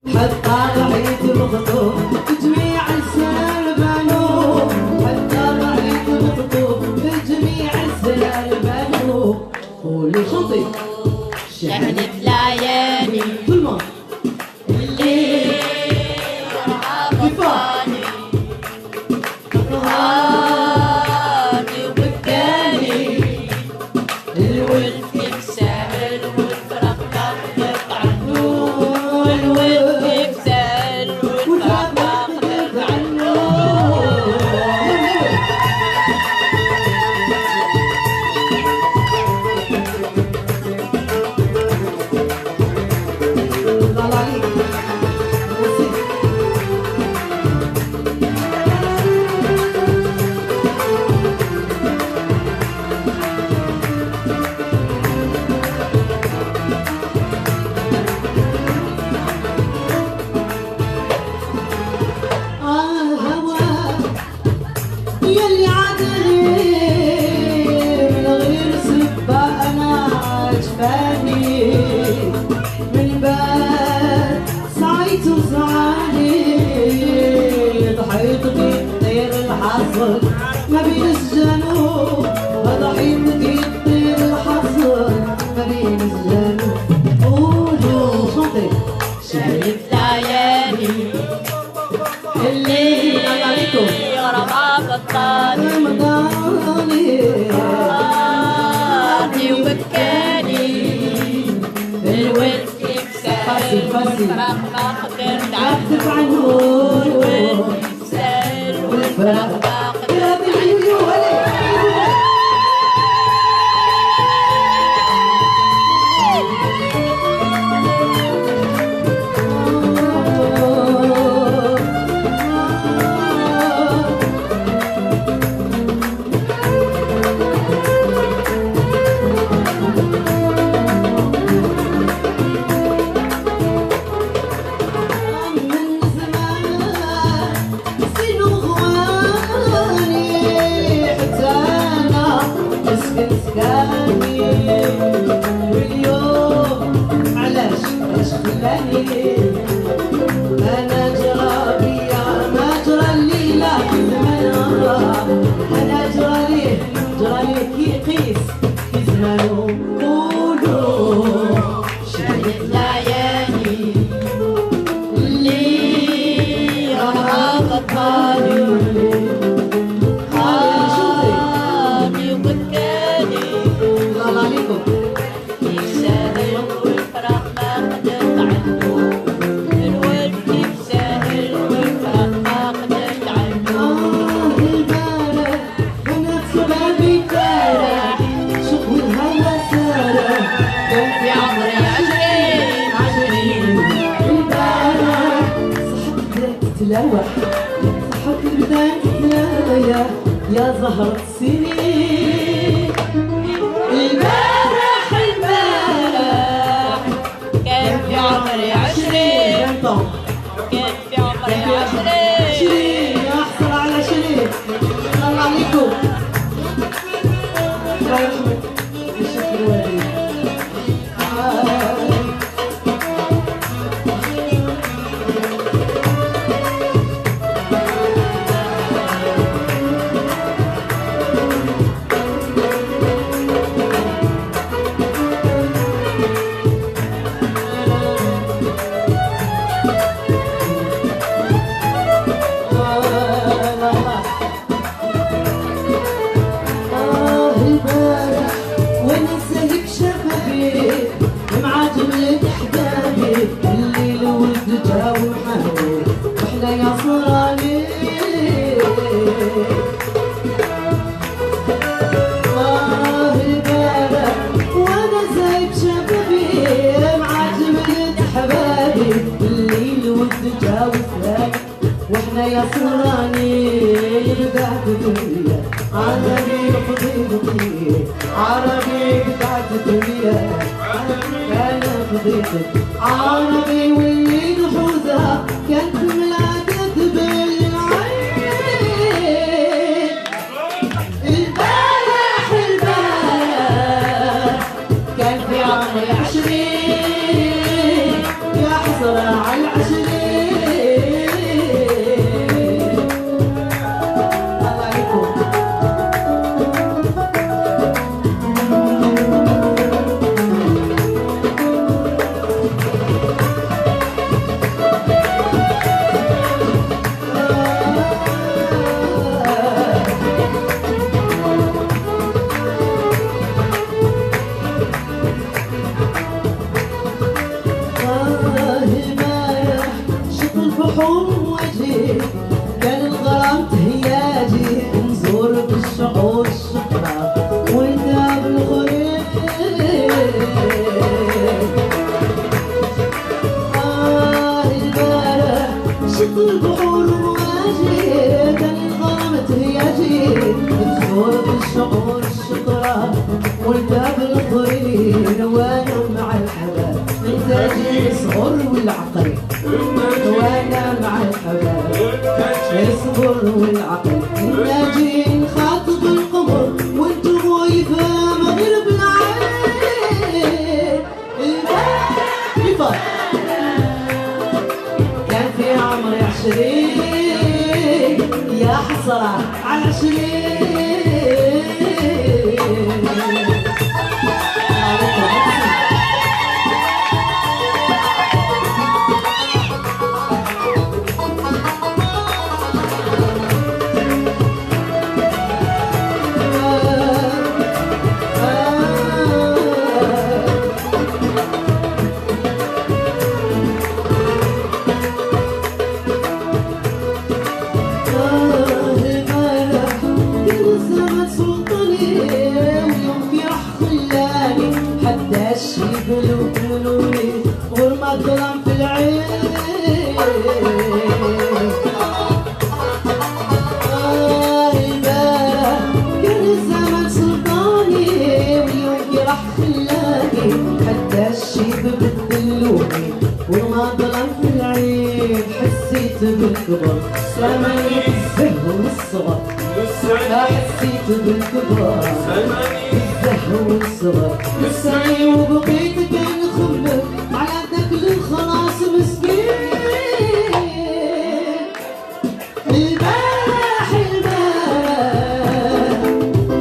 حتى رحيت المخطوب بجميع السلبانو، حتى رحيت المخطوب بجميع السلبانو. قولي شنطي شهد بلاياني ظلمة اللي رهبطاني رهاني وبكاني الولد كيف سهل والفرق باخدك عنه، الولد كيف سهل والفرق باخدك عنه. الله عليك وصيت. يلي عدني من غير سبة أنا عجباني، من بعد سعيت وسعاني ضحيت بيطير الحصر ما بين الجنوب، ضحيت بيطير الحصر ما بين الجنوب. قولوا شنطي شهد ليالي اللي رهبطاني رمضاني رهاني وبكاني الولد كيف سهل والفرق باخدك عنه، اكتب عنه الولد كيف سهل والفرق باخدك يا بالعيون ولي. من زمان سنو غواني حتى انا اسكن سكاني، واليوم علاش خلاني انا جرى بيا ما جرى الليله زمان، انا جرى ليه كي قيس في زمانو. قولوا شهد ليالي اللي رهبطاني رهاني وبكاني الله عليكم. كيف سهل والفرق باخدك عنه، الولد كيف سهل والفرق باخدك عنه. البارح وانا بسبابي تارح شوفوا الهوا سارح كان في عمري 20 البارح صحت بدات تتلوح، صحت بدات تتلايا يا زهرة السنين. البارح كان في عمري 20 طب كان في عمري 20 20 احصل على 20. الله عليكم. الله يرحمك الشيخ الوالد. البارح وانا ساهك شبابي مع جملة احبابي، الليل ولد جا ومحاوي واحنا يا صراني. البارح وانا ساهك شبابي مع جملة احبابي، الليل ولد جا ومحاوي واحنا يا صراني. بعد الدنيا عربي فضيلتي عربي بعد الدنيا كان فضيلتي عربي، واللي نحوزها كانت ملعقة بالعين. البارح كان في عمري 20 يا حسرة على كان الغرام تهياجي نزور بالشعور الشقرة وانت بالخريف البارح شط البحور مواجي كان الغرام تهياجي نزور بالشعور الشقرة وانت بالخريف وانا مع الحباب انت جيل صغر والعقل وانا مع الحباب اصبر والعقل ناجي نخاطب القمر وانتم واقفه مغرب العين الباب كان في عمري 20 يا حسره على 20 يقولولي غرمة ظلام في العين البارح كان الزمن سلطاني واليوم راح خلاني حتى الشيب بدلوني غرمة ظلام في العين حسيت بالكبر زمني الزهو والصغر حسيت بالكبر الزهو والصغر لساني وبقيت كان خبك على ذاك الخلاص مسكين البارح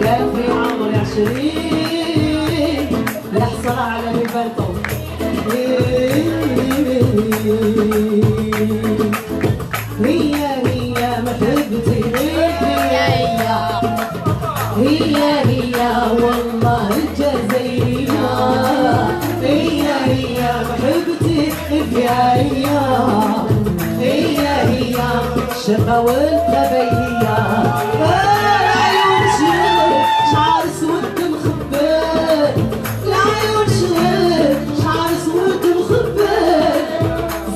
كان في عمري 20 يحصل على البلطو هي محبتي هي والله الجزيرية هي محبتي هي الشقا والخبية العيون شعر اسود مخبر العيون شعر اسود مخبر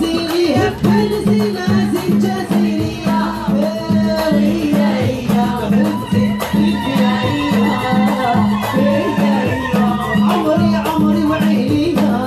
زينيها بحال زينة زي الجزيرية هي محبتي عمري وعينيها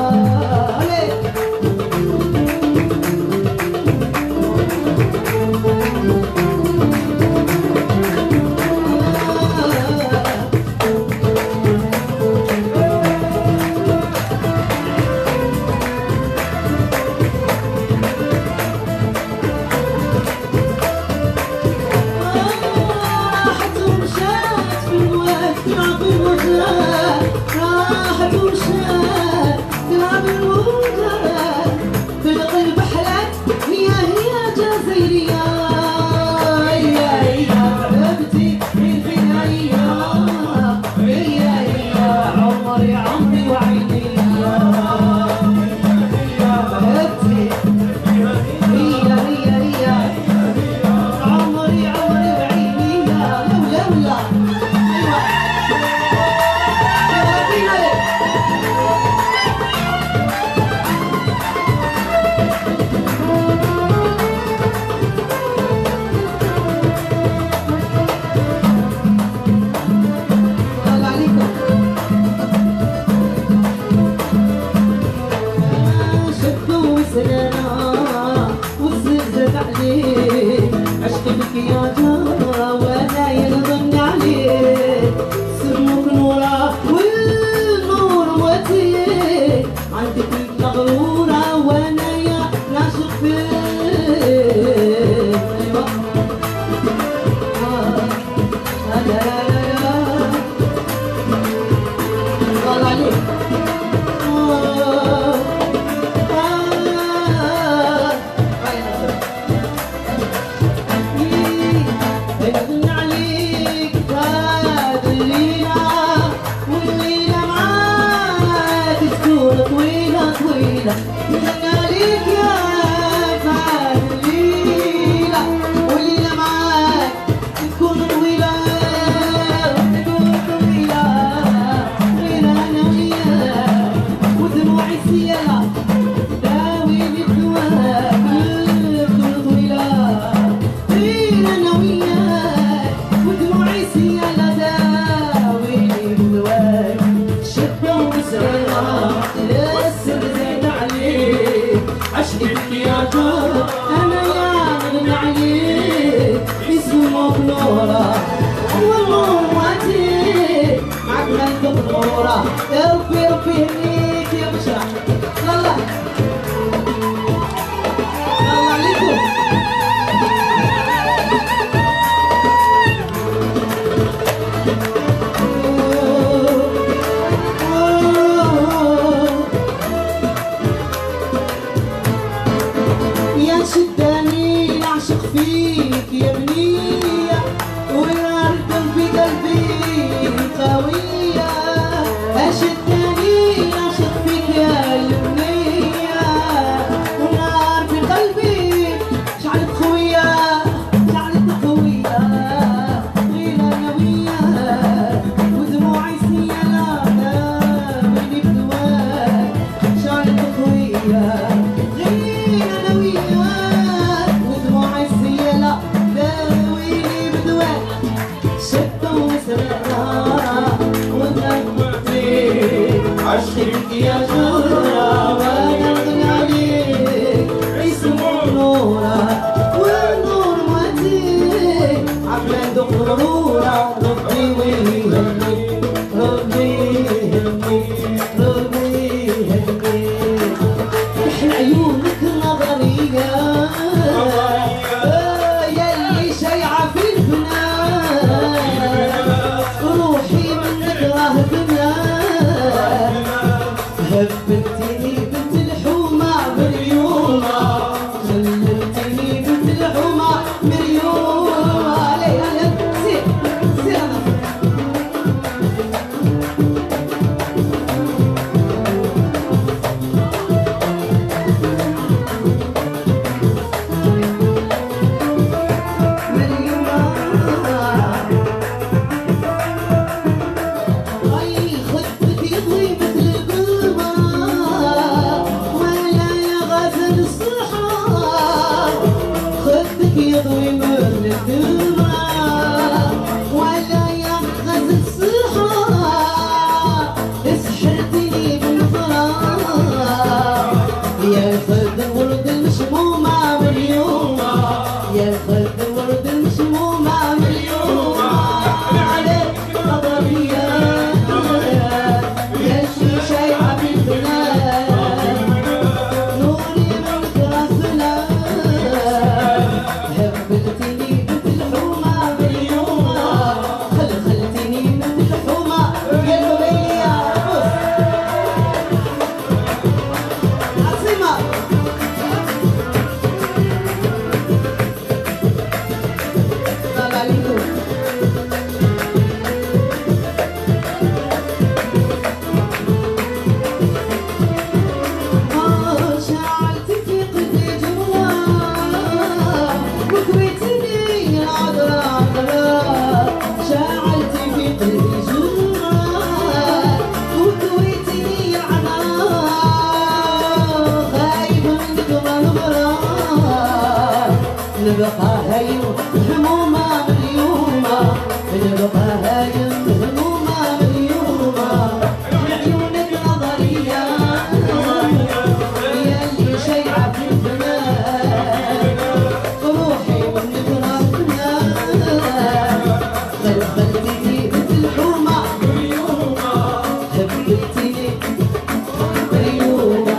يا ربي ربي يهنيك يا بشرى. الله الله عليكم. يا شداني نعشق فيك يا بنية، ونار قلبي قوية. شداني نعشق فيك يا البنية، ونار في قلبي شعلت خوية شعلت خوية. غيرة نوية ودموعي سيالة مني بدواك شعلت خوية. غيرة نوية ودموعي سيالة داويني بدواك. شدة وسرارة عشقك يا جورة وانا اغني عليك اسمك نورة والنور ماتي عبلة دخرورة. ربي ويهنيك ربي يهنيك ربي يهنيك. احلى عيونك نظرية ياللي شايعة في الفنان، روحي منك راهبنا. هبلتني بنت الحومة مريومة، خللتني بنت الحومة مريومة. عليها سير سير يضوي من الدماء ولا يغز الصحاب. اسحرتني بالفراق يا خد الورد المشمومة مليومة، يا خد الورد المشمومة مليومة. عليك نظرية يا شي شايعة بالبنات، نوري منك راسنا. هبلتني بنت الحومة مريومة، خلخلتني بنت الحومة يا لبيلية. عاصمة السلام عليكم. شعلت في قلبي جملة وكويتني العذرا عذرا. شعلت في قلبي جملة وكويتني العذرا. خايفة منك ونبرا نبقى هايم همومة مليومة، نبقى هايم همومة مليومة. عيونك نظرية ياللي شايعة في الفنان، روحي منك راسنا. خلخلتني بنت الحومة مريومة، هبلتني مريومة.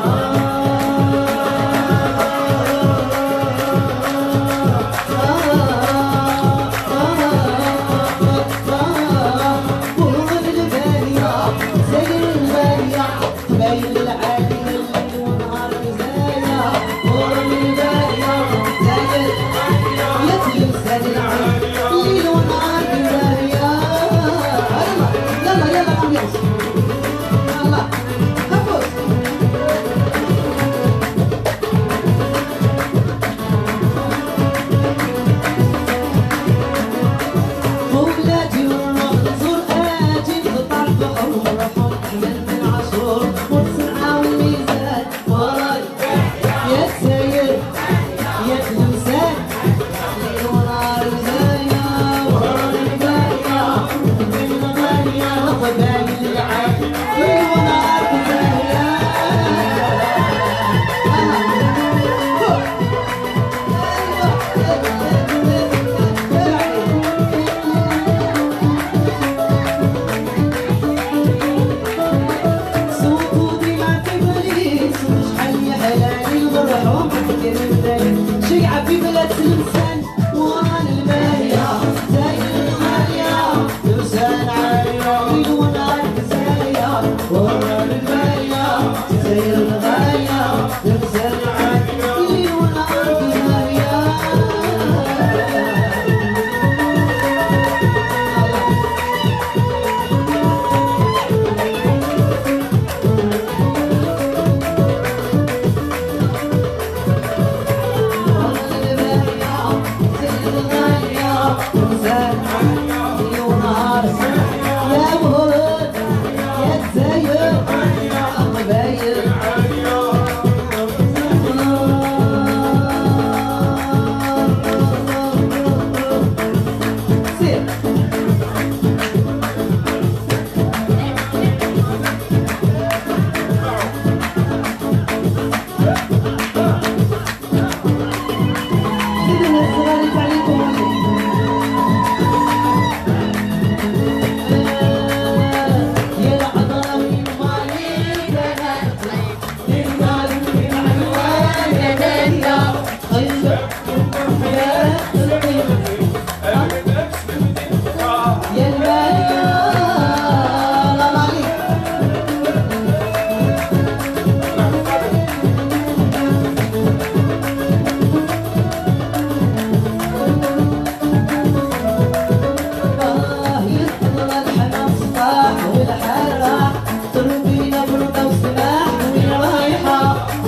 شيعة في بلاد سلمسان وانا المالية زي المالية لسان عالية ليل ونهار كزايا وانا المالية زي الغاية لسان عالية ليل ونهار كزايا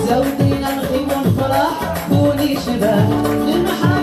زودينا الخيم والفرح كوني شباب للمحا